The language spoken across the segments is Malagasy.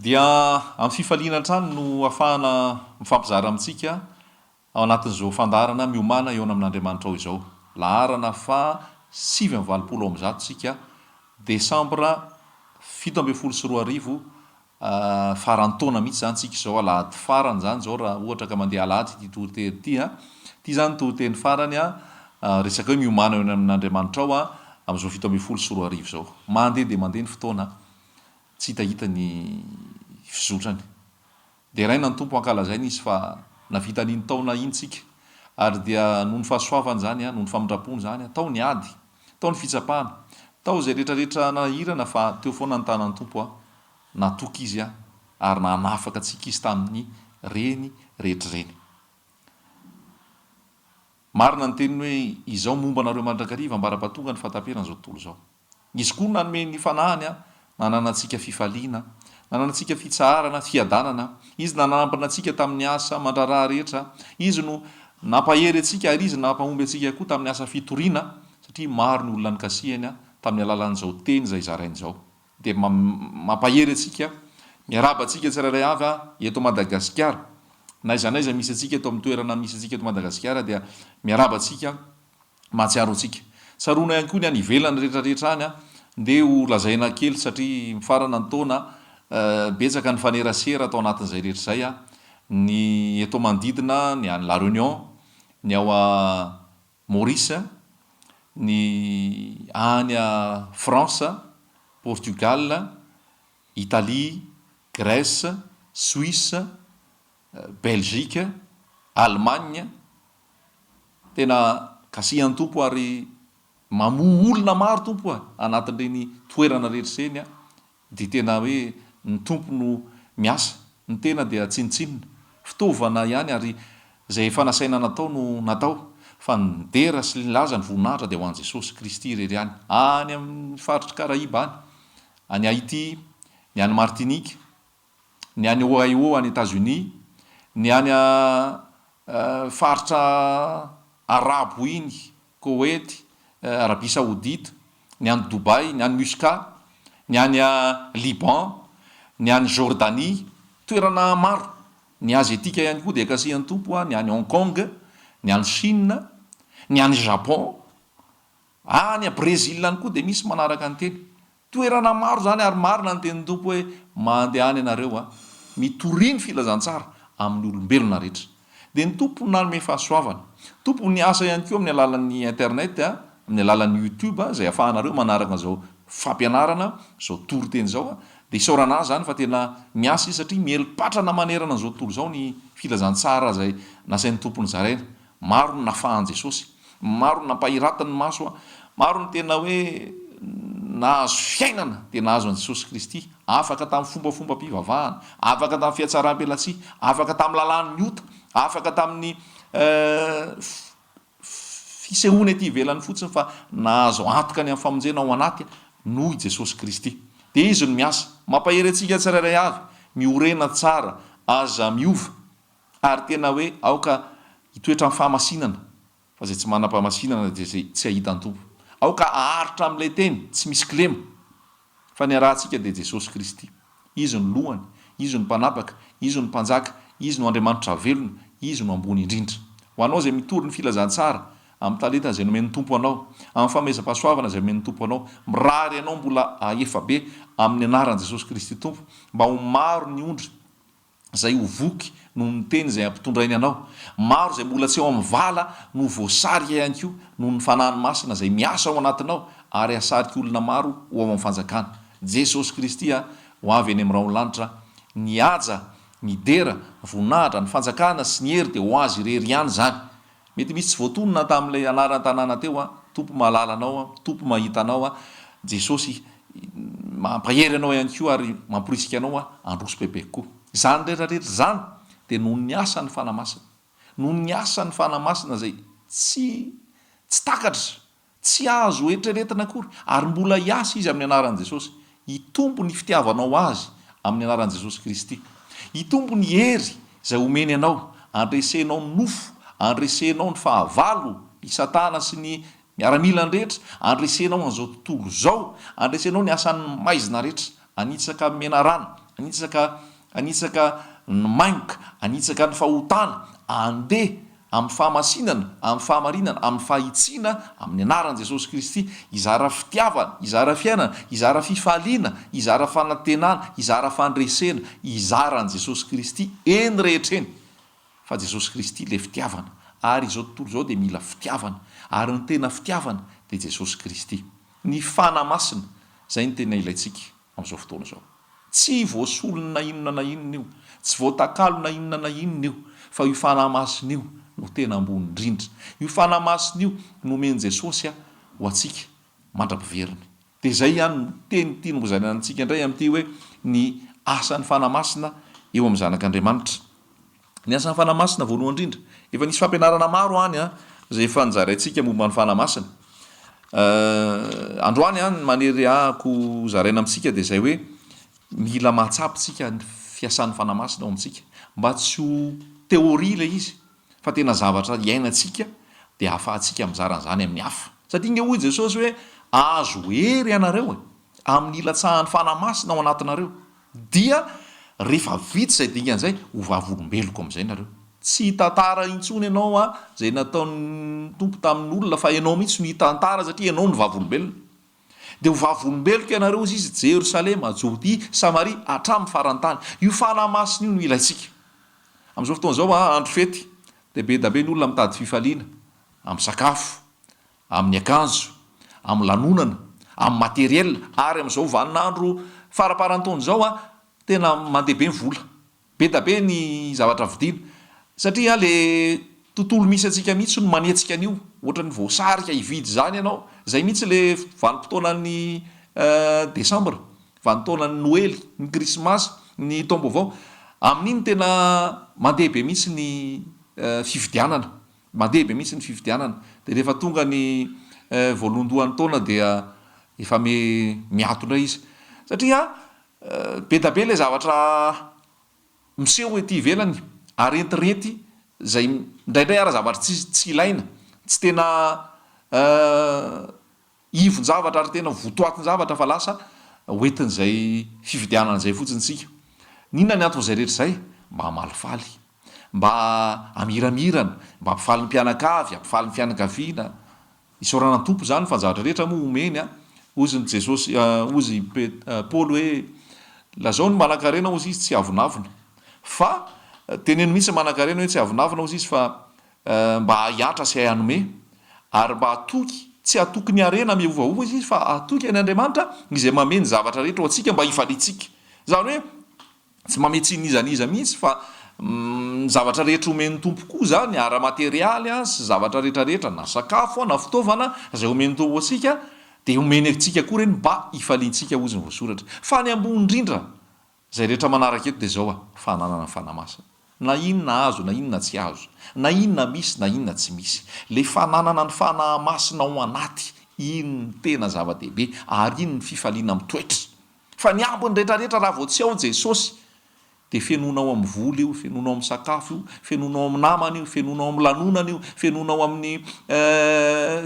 dia amin'ny fifaliana trano no ahafahana mifampizara amintsika ao anatin'izao fandarana miomana eo amin'Andriamanitra ao izao. Laharana fa 7:20 tsika Desambra 17 farantaona mihitsy zany tsika izao alahady farany zany zao raha ohatra ka mandeha alahady ty toriteny ty zany toriteny farany resaka hoe miomana eo amin'Andriamanitra ao amin'izao 17 zao. Mandeha de mandeha ny fotoana tsy hitahita ny fizotrany. De raina ny tompo ankalazainy izy fa navita an'iny taona iny tsika ary dia noho ny fahasoavany zany noho ny famindrapony zany tao ny ady, tao ny fitsapahana, tao zay rehetrarehetra nahirana fa teo foana ny tanan'ny tompo natoky izy ary nanafaka atsika izy tamin'ny reny rehetra reny. Marina ny teniny hoe izao momba anareo mandrakariva ambara-patonga ny fahataperana zao tontolo zao. Izy koa nanome ny fanahany nananantsika fifaliana, nananantsika fitsaharana, fiadanana. Izy nanampana antsika tamin'ny asa mandraraha rehetra. Izy no nampahery atsika ary izy nampahomby atsika koa tamin'ny asa fitoriana satria maro ny olona nikasihany tamin'ny alalan'izao teny zay zarainy zao. De mampahery atsika miaraba atsika tsirairay avy eto Madagasikara. Naiza misy atsika eto amin'ny toerana misy atsika eto Madagasikara dia miaraba atsika mahatsiaro atsika. Sarona ihany koa ny any ivelany rehetrarehetra any de ho lazaina kely satria mifarana ny taona betsaka ny fanerasera atao anatin'izay rehetra zay ny eto manodidina ny any La Réunion, ny ao a Maurice, ny any a France, Portugal, Italie, Grèce, Suisse, Belgique, Allemagne. Tena kasihan'ny tompo ary mamoa olona maro tompo anatin'ireny toerana rehetra reny de tena hoe ny tompo no miasa, ny tena dia tsinitsinina fitaovana ihany ary zay fanasaina natao no natao fa nidera sy laza ny voninahitra de ho an'i Jesosy Kristy irery any amin'ny faritry Karaiba any Haïti, ny any Martinique, ny any Ohio any États-Unis, ny any faritra Arabo iny, Koweït, Arabie Saoudite, ny any Dubai, ny any Muscat, ny any Liban, ny any Jordanie, toerana maro. Ny Azetika ihany koa de kasihan'ny tompo ny any Hong Kong, ny any Chine, ny any Japon, any Brésil any koa de misy manaraka ny teny. Toerana maro zany ary marina ny tenin'ny tompo hoe mandeha any ianareo mitoriny filazantsara amin'ny olombelona rehetra. De ny tompo nanome fahasoavana. Tompo ny asa ihany koa amin'ny alalan'ny internet, amin'ny alalan'ny YouTube zay ahafahanareo manaraka zao fampianarana zao toriteny zao de isaorana azy zany fa tena miasa izy satria mielipatrana manerana zao tontolo zao ny filazantsara zay nasain'ny tompony zaraina. Maro ny nafahan Jesosy, maro ny nampahiratany maso, maro ny tena hoe nahazo fiainana de nahazo an' Jesosy Kristy, afaka tamin'ny fombafomba-pivavahana, afaka tamin'ny fiatsaram-pelatsy, afaka tamin'ny lalàn'ny ota, afaka tamin'ny fisehoana ety ivelany fotsiny fa nahazo antoka ny amin'ny famonjena ao anaty noho i Jesosy Kristy. De izy no miasa, mampahery atsika tsirairay avy, miorena tsara, aza miova ary tena hoe aoka hitoetra amin'ny fahamasinana fa zay tsy manam-pahamasinana de zay tsy ahitany tompo. Aoka aharitra amin'ilay teny tsy misy kilema fa ny arahantsika de Jesosy Kristy. Izy no lohany, izy no mpanapaka, izy no mpanjaka, izy no Andriamanitra velona, izy no ambony indrindra. Ho anao zay mitory ny filazantsara amin'ny talenta zay nomen'ny tompo anao, amin'ny fameza-pahasoavana zay nomen'ny tompo anao, mirary anao mbola aefa be amin'ny anaran'i Jesosy Kristy tompo mba ho maro ny ondry zay ho voky noho ny teny zay ampitondrainy anao, maro zay mbola tsy eo amin'ny vala no voasarika ihany koa noho ny fanahiny masina zay miasa ao anatinao ary asariky olona maro ho ao amin'ny fanjakana. Jesosy Kristy ho avy eny amin'ny raolanitra, ny aja, ny dera, voninahitra, ny fanjakana sy ny hery de ho azy irery ihany zany. Mety misy tsy voatonona tamin'ilay anarana tanàna teo tompo mahalala anao, tompo mahita anao Jesosy mampahery anao ihany koa ary mamporisika anao androso bebe koa. Zany rehetrarehetra zany de noho ny asan'ny fanamasina, noho ny asan'ny fanamasina zay tsy takatra, tsy azo etreretina akory ary mbola hiasa izy amin'ny anaran'i Jesosy. Hitombo ny fitiavanao azy amin'ny anaran'i Jesosy Kristy. Hitombo ny hery zay omeny anao, andresenao ny nofo, andresenao ny fahavalo, ny satana sy ny miaramila rehetra, andresenao an'izao tontolo zao, andresenao ny asan'ny maizina rehetra, anitsaka menarana, anitsaka mainoka, anitsaka ny fahotana andeha amin'ny fahamasinana, amin'ny fahamarinana, amin'ny fahitsiana amin'ny anaran' Jesosy Kristy, izara fitiavana, izara fiainana, izara fifaliana, izara fanantenana, izara fandresena, izaran' Jesosy Kristy eny rehetreny. Fa Jesosy Kristy le fitiavana, ary izao tontolo izao dia mila fitiavana, ary ny tena fitiavana dia Jesosy Kristy. Ny fanamasina, zay ny tena ilayntsika amin'izao fotoana izao. Tsy voasolona na inona na inona io, tsy voatakalo na inona na inona io, fa io fanamasina io no tena ambony indrindra. Io fanamasina io no omeny Jesosy ho antsika mandra-piveriny. Dia izay ihany teny tia nobozany antsika indray amin'ity hoe ny asan'ny fanamasina eo amin'ny zanak'Andriamanitra. Ny asan'ny fanamasina voalohany indrindra, efa nisy fampianarana maro any zay efa nizaraintsika momba ny fanamasina. Androany manery ahako zaraina amintsika dia izay hoe mila mahatsapitsika ny fiasan'ny fanamasina ao amintsika, mba tsy ho teoria le izy, fa tena zavatra iainantsika dia ahafahantsika mizaran'izany amin'ny hafa. Satria nge hoy Jesosy hoe azo hery ianareo amin'ny ilatsahan'ny fanamasina ao anatinareo, dia rehefa vita izay dingan'izay ho vavolombeloko amin'izay nareo. Tsy tantara intsony ianao zay nataon'ny tompo tamin'olona, fa ianao mihitsy no hitantara satria ianao ny vavolombelona. Dia ho vavolombeloko ianareo izy Jerosalema, Jodia, Samaria, hatramin'ny farantany. Io fanamasina io no ilayntsika amin'izao fotoana izao. Andro fety dia be da be ny olona mitady fifaliana amin'ny sakafo, amin'ny akanjo, amin'ny lanonana, amin'ny materiel, ary amin'izao vaninandro faraparan-taona izao tena mandeha be ny vola, be da be ny zavatra vidiana, satria le tontolo misy atsika mihitsy no manetsika an'io. Ohatra ny voasarika hividy zany ianao, zay mihitsy le vanim-potoanan'ny Desambra, vanim-potoanan'ny Noely, ny Krismasy, ny taom-baovao. Amin'iny tena mandeha be mihitsy ny fividianana, mandeha be mihitsy ny fividianana. Dia rehefa tonga ny voalondohan'ny taona dia efa miatona izy, satria be da be le zavatra miseho ety ivelany, arentirety zay indraindray ara zavatra tsy ilaina, tsy tena ivon-javatra ary tena votoatin-javatra, fa lasa hoentin'izay fividianan'izay fotsiny tsika. Ninona ny anton'izay rehetra izay? Mba malifaly, mba amiramirana, mba ampifaly ny mpianakavy, ampifaly ny fianakaviana. Isaorana ny tompo zany fa ny zavatra rehetra moa omeny ozy ny Jesosy, ozy Paoly hoe lazao ny manan-karena ozy izy tsy avonavona, fa teneno mihitsy manan-karena hoe tsy avonavona ozy izy, fa mba hiatra sy hanome, ary mba atoky, tsy atoky ny arena miovahova izy, fa atoky any Andriamanitra izay mameny zavatra rehetra ho antsika mba hifalitsika. Zany hoe tsy mametsy nizaniza mihitsy, fa zavatra rehetra omen'ny tompo koa zany, ara-materialy sy zavatra rehetrarehetra, na sakafo na fitaovana zay omen'ny tompo atsika, dia omeny antsika koa reny mba hifaliantsika ozy ny voasoratra. Fa ny ambony indrindra zay rehetra manaraka eto dia zao fananana fanamasina. Na inona azo, na inona tsy azo, na inona misy, na inona tsy misy, le fananana ny fanamasina ao anaty, iny ny tena zava-dehibe, ary iny ny fifaliana amin'ny toetra. Fa ny ambiny rehetrarehetra raha vao tsy ao Jesosy, dia fenonao amin'ny vola io, fenonao amin'ny sakafo io, fenonao amin'ny namana io, fenonao amin'ny lanonana io, fenonao amin'ny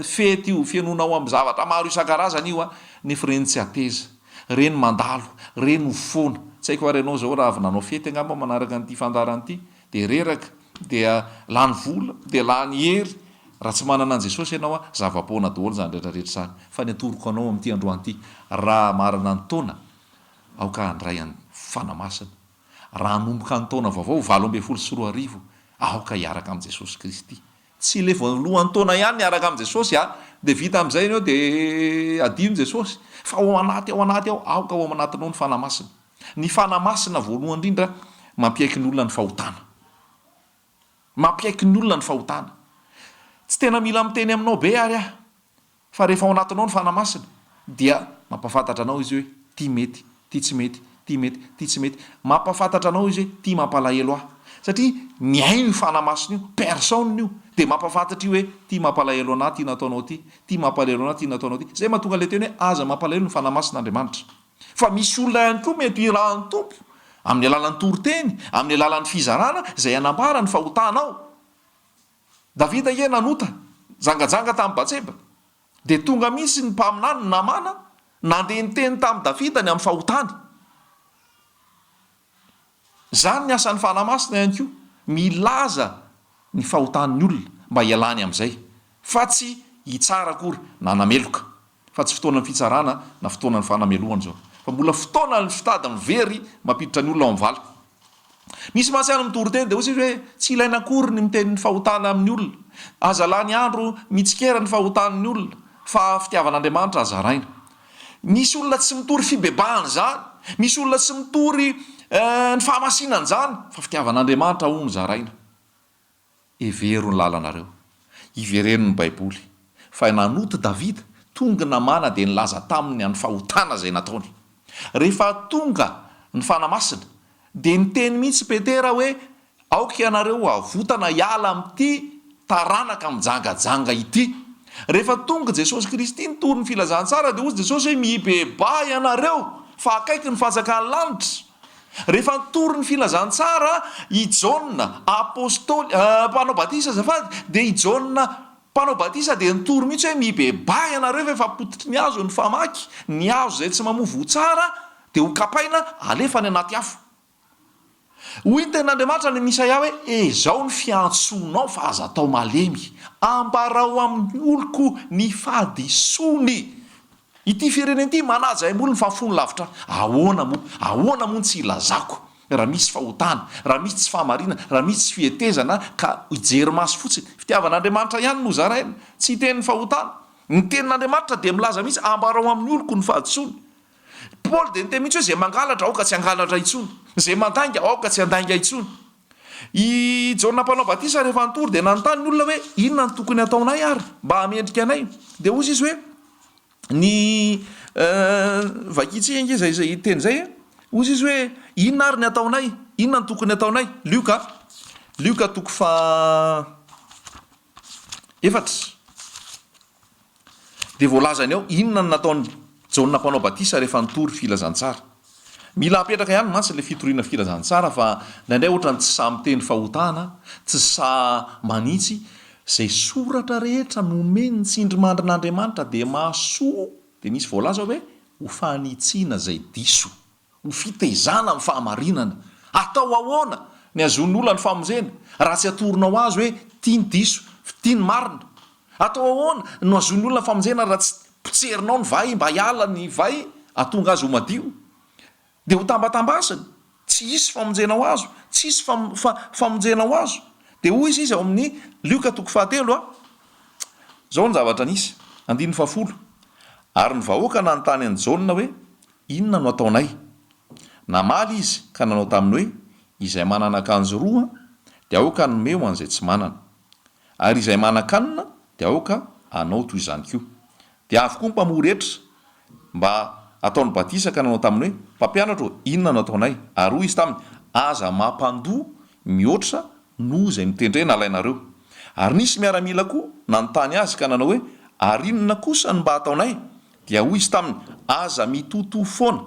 fety io, fenonao amin'ny zavatra maro isan-karazana io nefa reny tsy ateza, reny mandalo, reny ho foana. Tsy haiko ary ianao zao raha avy nanao fety angamba manaraka an'ity fandaran'ity, dia reraka, dia lany vola, dia lany hery. Raha tsy manana an Jesosy ianao zava-poana daholo zany rehetrarehetra zany. Fa ny atoroko anao amin'ity androan'ity, raha marana ny taona aoka handray ny fanamasina. Raha hanomboka ny taona vaovao 724 aoka hiaraka amin'i Jesosy Kristy. Tsy le voalohan'ny taona ihany niaraka amin'i Jesosy dia vita amin'izay ianao dia adino Jesosy, fa ao anaty ao aoka ao anatinao ny fanamasina. Ny fanamasina voalohany indrindra mampiaiky ny olona ny fahotana. Mampiaiky ny olona ny fahotana. Tsy tena mila miteny aminao be ary fa rehefa ao anatinao ny fanamasina dia mampafantatra anao izy hoe ty mety, ty tsy mety, ty mety, ty tsy mety. Mampafantatra anao izy hoe ty mampalahelo ahy. Satria miaino io fanamasina io, personne io, dia mampafantatra io hoe ty mampalahelo anahy ty nataonao ty mampalahelo anahy ty nataonao ty. Zay mahatonga le teny hoe aza mampalahelo ny fanamasin'Andriamanitra. Fa misy olona ihany koa mety irahan'ny tompo amin'ny alalan'ny toroteny, amin'ny alalan'ny fizarana zay anambara ny fahotanao. Davida ie nanota zangajanga tamin'ny Batseba, dia tonga misy ny mpaminany ny namana nandeha niteny tamin'ny Davida ny amin'ny fahotany. zany ny asan'ny fanamasina ihany ko milaza ny fahotan'ny olona mba hialany am'izay fa tsy hitsara akory na nameloka fa tsy fotoana ny fitsarana na fotoana ny fanamelohany zao fa mbola fotoana ny fitady mivery mampiditra ny olona ao am'valy. Misy mahatsiano mitory teny de ozy izy hoe tsy ilaina akory ny mitenyny fahotana amin'ny olona, aza lany andro mitsikera ny fahotan'ny olona fa fitiavan'Andriamanitra azaraina. Misy olona tsy mitory fibebahana zany, misy olona tsy mitory ny fahamasinany zany fa fitiavan'Andriamanitra hono zaraina. Everony lalanareo, iverenony Baiboly fa nanoty Davida tonga namana de nilaza taminy any fahotana zay nataony. Rehefa tonga ny fanamasina de niteny mihitsy Petera hoe aoka ianareo avotana hiala am'ty taranaka mijangajanga ity. Rehefa tonga Jesosy Kristy nitory ny filazantsara de ozy Jesosy hoe mibeba ianareo fa akaiky ny fahazakan'ny lanitra. Rehefa nitory ny filazantsara i Jauna apôstôly mpanao batisa zafady de i Jauna mpanao batisa de nitory mihitsy hoe mibeba ianareo fa efa potitry ny azo ny famaky ny azo zay tsy mamovo tsara de ho kapaina alefa ny anaty afo. Hoy ny tenin'Andriamanitra ny Misaia hoe ezao ny fiantsonao fa aza atao malemy, ambarao amin'ny oloko ny fahadisony. Ity fireneny ity manaja aim'olony fa fony lavitra. Ahoana moa tsy ilazako raha misy fahotana, raha misy tsy fahamarina, raha misy tsy fihetezana ka ijery maso fotsiny. Fitiavan'Andriamanitra ihany no zaraina, tsy tenin'ny fahotana. Ny tenin'Andriamanitra de milaza mihitsy ambarao amin'ny oloko ny fahadisony. Paoly de niteny mihitsy hoe zay mangalatra aoka tsy angalatra intsony, zay mandainga aoka tsy andainga intsony. I Jauna mpanao batisa rehefa nitory de nanontany ny olona hoe inona ny tokony ataonay ary mba hamendrika anay. De ozy izy hoe ny vakitsika nge zay teny zay ozy izy hoe inona ary ny ataonay, inona ny tokony ataonay. Lioka toko fa efatra de voalazany ao inona ny nataony Jauna mpanao batisa rehefa nitory filazantsara. Mila apetraka ihany mantsy le fitoriana filazantsara fa nandray ohatrany tsy sa miteny fahotana, tsy sa manitsy zay soratra rehetra nomeny ny tsindrimandrin'Andriamanitra de mahasoa. De misy voalaza hoe ho fanitsiana zay diso, ho fitezana amin'ny fahamarinana. Atao ahoana ny azon'ny olona ny famonjena raha tsy atoronao azy hoe tiany diso, tiany marina. Atao ahoana no azon'ny olona famonjena raha tsy potserinao ny vai mba hiala ny vai atonga azy ho madio de ho tambatambasany, tsy isy famonjenao azo, tsy isy famonjenao azo. De hoy izy ao amin'ny Lioka toko fahatelo zao ny zavatra nisy 10 ary ny vahoaka nanontany any Jauna hoe inona no ataonay. Namaly izy ka nanao taminy hoe izay manana akanjo roa de aoka nomeo an'izay tsy manana, ary izay manan-kanina de aoka anao toy izany koa. De avy koa mpamory hetra mba ataony batisa ka nanao taminy hoe mpampianatra inona no ataonay. Ary hoy izy taminy aza mampandoa mihoatra no zay mitendre nalainareo. Ary nisy miaramila koa nanontany azy ka nanao hoe ary inona kosa ny mba ataonay. Dia hoy izy taminy aza mitoto foana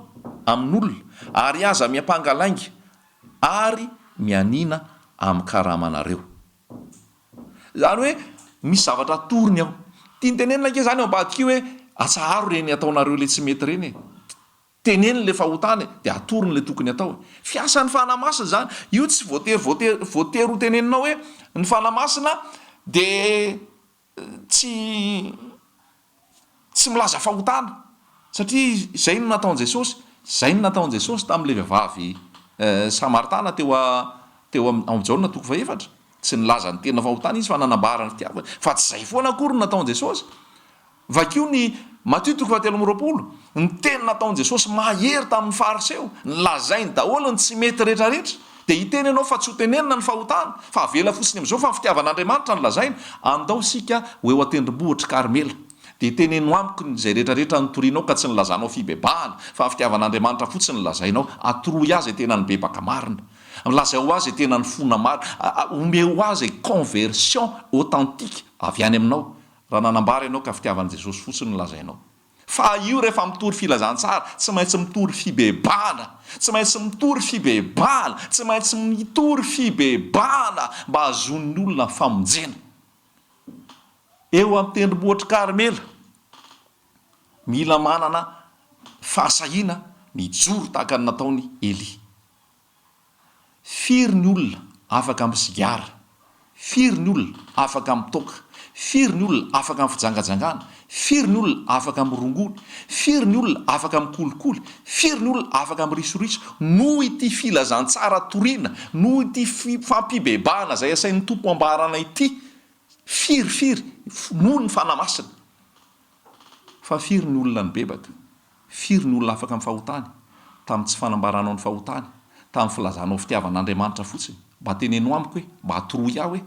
amin'olona ary aza miampangalainga ary mianina amin'ny karamanareo. Zany hoe misy zavatra toriny aho tia nytenenina ke zany ao ambadika hoe atsaharo reny ataonareo le tsy mety reny teneny le fahotana de atoriny le tokony atao. Fiasan'ny fanamasina zany io tsy voatery ho teneninao hoe ny fanamasina de tsy milaza fahotana satria zay no nataon Jesosy, zay no nataon Jesosy tamin'le vehivavy Samaritana teo amin'ny Jaona toko fa efatra. Tsy nilaza ny tena fahotana izy fa nanambara ny fitiavana fa tsy zay foana akory no nataon Jesosy. Vakio ny Matthieu toko 7:20 ny teny nataon Jesosy mahery tamin'ny fariseo nilazainy daholo ny tsy mety rehetrarehetra. De hiteny ianao fa tsy ho tenenina ny fahotana fa avela fotsiny am'izao fa fitiavan'Andriamanitra nilazaina andao sika ho eo atendrombohitra Karmela. De teneno amiko zay rehetrarehetra nitorianao ka tsy nilazanao fibebahana fa fitiavan'Andriamanitra fotsiny nilazainao atoroy azy tena ny bebaka marina. Milaza ho azy tena ny fona maro, omeo azy conversion authentique avy any aminao. Raha nanambara ianao ka fitiavan'i Jesosy fotsiny nilazainao. Fa io rehefa mitory filazantsara tsy maintsy mitory fibebahana, tsy maintsy mitory fibebahana, tsy maintsy mitory fibebahana mba azon'ny olona famonjena. Eo amin'ny tendrombohitra Karmela mila manana fahasahiana mijoro tahaka ny nataony Eli. firy ny olona afaka amin'ny sigara, firy ny olona afaka amin'ny toka, firy ny olona afaka amin'ny fijangajangana, firy ny olona afaka amin'ny rongony, firy ny olona afaka amin'ny kolikoly, firy ny olona afaka amin'ny risoriso, noho ity filazantsara toriana, noho ity fampibebahana zay asain'ny tompo ambarana ity, firy noho ny fanamasina. Fa firy ny olona ny bebaka, firy ny olona afaka amin'ny fahotany, tamin'ny tsy fanambaranao ny fahotany, tamin'ny filazanao fitiavan'Andriamanitra fotsiny. Mba teneno amiko hoe mba atoroy aho hoe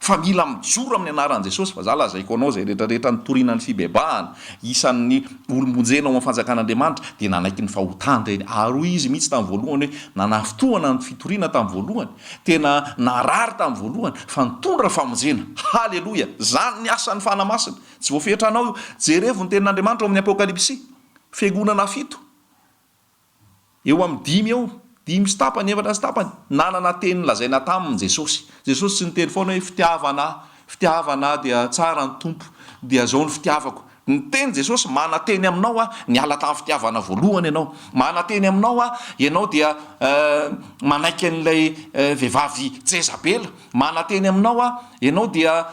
fa mila mijoro amin'ny anaran'i Jesosy. Fa za lazaiko anao zay rehetrarehetra nytoriana ny fibebahana isan'ny olombonjena ao amin'ny fanjakan'Andriamanitra dia nanaiky ny fahotany teny. Ary izy mihitsy tamin'ny voalohany hoe nanafitohana ny fitoriana tamin'ny voalohany, tena narary tamin'ny voalohany fa nitondra famonjena. Haleloia! Zany ny asan'ny fanamasina. Tsy voafetra anao jerevo ny tenin'Andriamanitra ao amin'ny Apokalipsy fiangonana 7 eo amin'ny 5 eo, 5 sy tapany, 7 sy tapany, nanana teny lazaina taminy Jesosy. Jesosy tsy niteny foana hoe fitiavana dia tsara ny tompo, dia zao ny fitiavako. Niteny Jesosy manateny aminao niala tamin'ny fitiavana voalohany ianao, manateny aminao ianao dia manaiky an'ilay vehivavy Jezabela, manateny aminao ianao dia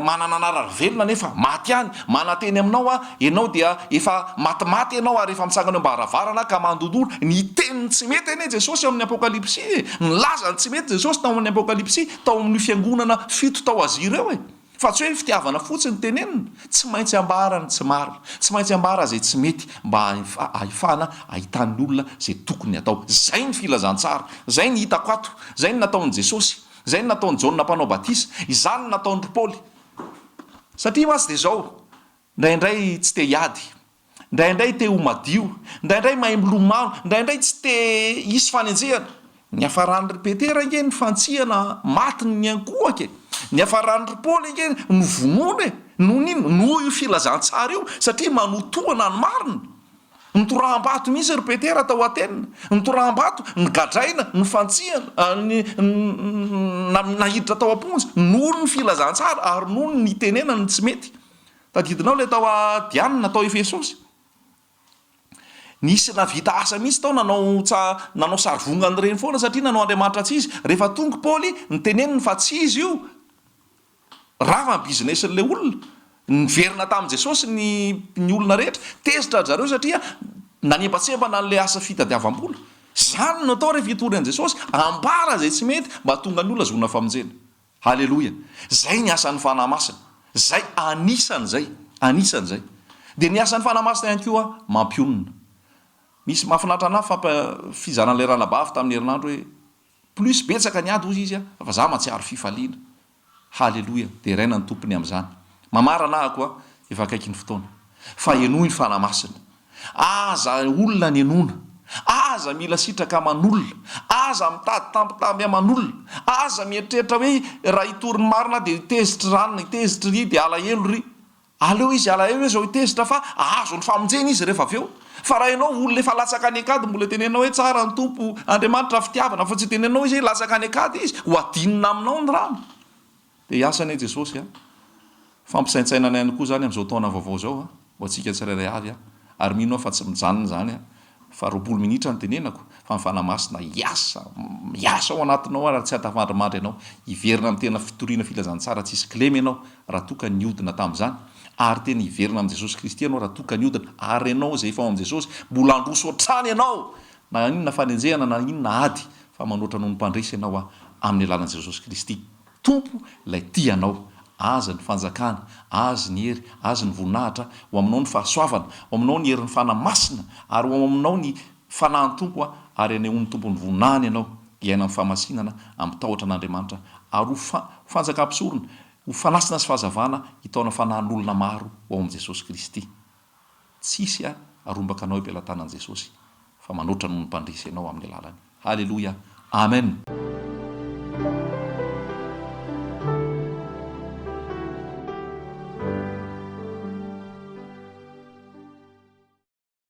manana anarana velona nefa maty any, manateny aminao ianao dia efa matimaty ianao ary efa mitsangana eo ambaravarana ka mandodolo. Niteny tsy mety anie Jesosy amin'ny Apokalipsy, nilazany tsy mety Jesosy tao amin'ny Apokalipsy, tao amin'ny fiangonana 7 tao azy ireo fa tsy hoe fitiavana fotsiny tenenina, tsy maintsy ambarany tsy marina, tsy maintsy ambara zay tsy mety mba ahifana ahitany olona zay tokony atao. Zay ny filazantsara, zay ny hitako ato, zay ny nataon'i Jesosy, zay ny nataon'i Jaona mpanao batisa, izany ny nataon'i Paoly. Satria masy dia zao, indraindray tsy te hiady, indraindray te ho madio, indraindray mahay milomano, indraindray tsy te hisy fanenjehana. Ny afaran'ny Petera nge ny fantsihana matiny ny ankohake, ny afaran'ny Paoly nge ny vonony noho io filazantsara io, satria manotohana ny marina. Nitoraham-bato misy ry Petera tao Atenina, nitoraham-bato, nigadraina, ny fantsihana, nahiditra tao am-ponjy, noho ny filazantsara ary noho ny tenenany tsy mety. Tadidinao le tao Diana tao Efesosy, nisy navita asa mihitsy tao nanao sarivongany reny foana satria nanao Andriamanitra tsy izy. Rehefa tonga Paoly niteneniny fa tsy izy io rava ny businessin'le olona, niverina tamin'i Jesosy ny olona rehetra, tezitra zareo satria nanembatsembana n'le asa fitadiavam-bola. Zany no atao rehefa hitory an'i Jesosy, ambara zay tsy mety mba tonga ny olona zona famonjena. Haleloia! Zay ny asan'ny fanamasina, zay anisan'zay. Dia ny asan'ny fanamasina ihany koa mampionona. Misy mahafinaritra anahy fizanan'ilay ranabavy tamin'ny herinandro hoe plus betsaka ny ady ozy izy fa za matsiaro fifaliana. Haleloia! Dia raina ny tompony amin'izany. Mamarana ako efa akaiky ny fotoana fa enoy ny fanamasina. Aza olona ny enona, aza mila sitraka aman'olona, aza mitady tambitamby aman'olona, aza mieritreritra hoe raha hitory ny marina dia tezitra ranona, tezitra ry dia alahelo ry. Aleo izy alahelo hoe zao tezitra fa azo ny famonjena izy rehefa avy eo. Fa raha ianao olona efa latsaka any akady mbola tenenao hoe tsara ny tompo Andriamanitra fitiavana, fa tsy tenenao izy latsaka any akady izy, ho adinina aminao ny rano. Dia hiasany Jesosy fampisaintsainana ihany koa zany amin'izao taona vaovao zao ho antsika tsirairay avy ary mino fa tsy mijanona zany fa 20 minitra ny tenenako fa ny fanamasina hiasa ao anatinao raha tsy hatafandrimandry ianao, hiverina amin'ny tena fitoriana filazantsara tsisy klemy ianao raha toka ny hodina tamin'izany, ary tena hiverina amin'i Jesosy Kristy ianao raha toka ny hodina, ary ianao zay efa ao amin'i Jesosy mbola androso ohatrany ianao na inona fanenjehana na inona ady fa manoatra noho ny mpandresy ianao amin'ny alalan'i Jesosy Kristy. Tompo ilay tianao, aza ny fanjakana, aza ny hery, aza ny voninahitra, ho aminao ny fahasoavana, ho aminao ny herin'ny fanamasina, ary ho aminao ny fanahin'ny tompo ary anehoan'ny tompo ny voninahiny ianao hiaina amin'ny fahamasinana amin'ny tahotra an'Andriamanitra ary ho fanjakam-pisorona, ho fanasina sy fahazavana hitaona fanahin'olona maro ho ao amin'i Jesosy Kristy. Tsisy arombaka anao ampelantanan'i Jesosy fa manoatra noho ny mpandresy ianao amin'ny alalany. Haleloia! Amen.